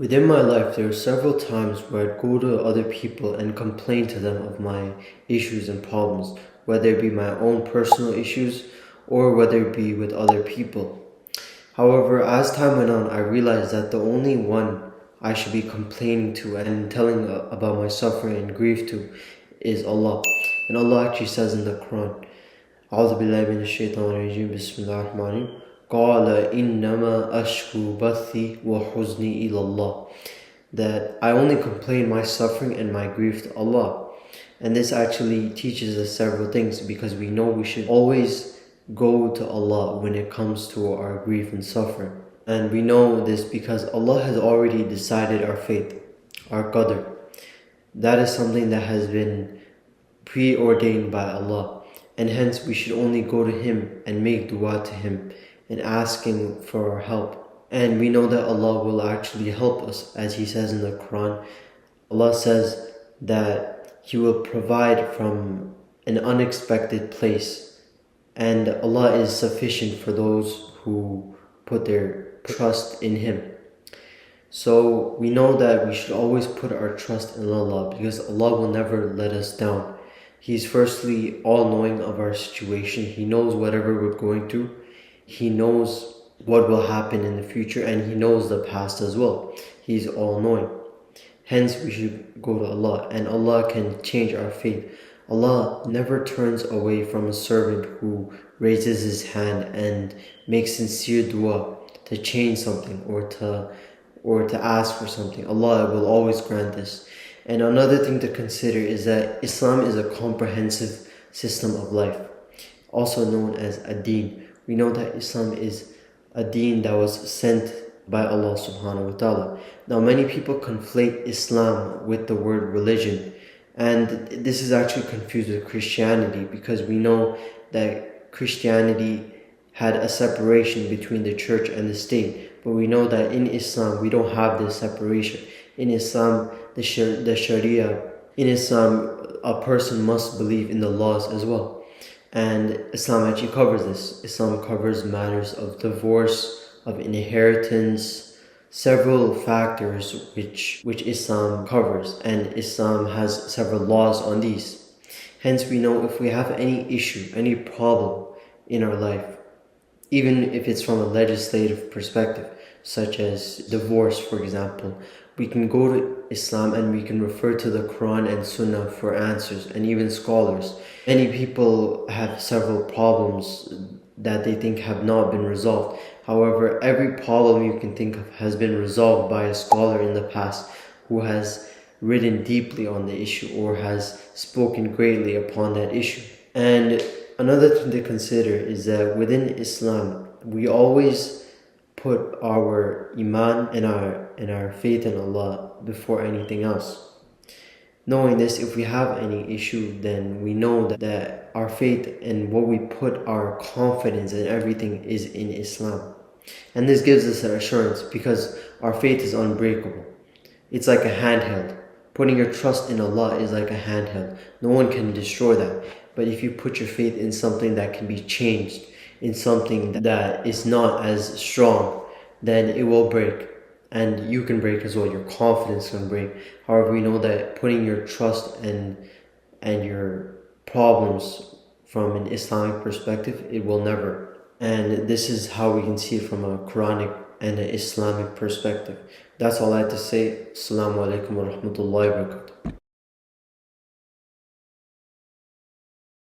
Within my life, there are several times where I'd go to other people and complain to them of my issues and problems, whether it be my own personal issues or whether it be with other people. However, as time went on, I realized that the only one I should be complaining to and telling about my suffering and grief to is Allah. And Allah actually says in the Quran, أعوذ بالله من الشيطان الرجيم بسم الله الرحمن الرحيم قال إنما أشكو بثي وحزني إلى الله, that I only complain my suffering and my grief to Allah. And this actually teaches us several things, because we know we should always go to Allah when it comes to our grief and suffering. And we know this because Allah has already decided our fate, our qadr. That is something that has been preordained by Allah, and hence we should only go to Him and make dua to Him and ask Him for our help. And we know that Allah will actually help us, as He says in the Quran. Allah says that He will provide from an unexpected place, and Allah is sufficient for those who put their trust in Him. So we know that we should always put our trust in Allah, because Allah will never let us down. He's firstly all-knowing of our situation. He knows whatever we're going through. He knows what will happen in the future, and He knows the past as well. He's all-knowing. Hence, we should go to Allah, and Allah can change our fate. Allah never turns away from a servant who raises his hand and makes sincere dua to change something or to ask for something. Allah will always grant this. And another thing to consider is that Islam is a comprehensive system of life, also known as a deen. We know that Islam is a deen that was sent by Allah subhanahu wa ta'ala. Now, many people conflate Islam with the word religion, and this is actually confused with Christianity, because we know that Christianity had a separation between the church and the state, but we know that in Islam we don't have this separation. In Islam, the Sharia, in Islam, a person must believe in the laws as well. And Islam actually covers this. Islam covers matters of divorce, of inheritance, several factors which Islam covers, and Islam has several laws on these. Hence, we know if we have any issue, any problem in our life, even if it's from a legislative perspective, such as divorce, for example, we can go to Islam and we can refer to the Quran and Sunnah for answers, and even scholars. Many people have several problems that they think have not been resolved. However, every problem you can think of has been resolved by a scholar in the past who has written deeply on the issue or has spoken greatly upon that issue. And another thing to consider is that within Islam, we always put our iman and our faith in Allah before anything else. Knowing this, if we have any issue, then we know that our faith and what we put our confidence and everything is in Islam. And this gives us an assurance, because our faith is unbreakable. It's like a handheld. Putting your trust in Allah is like a handheld. No one can destroy that. But if you put your faith in something that can be changed, in something that is not as strong, then it will break. And you can break as well. Your confidence can break. However, we know that putting your trust and your problems from an Islamic perspective, it will never. And this is how we can see it from a Quranic and an Islamic perspective. That's all I have to say. Assalamu alaikum wa rahmatullahi wa barakatuh.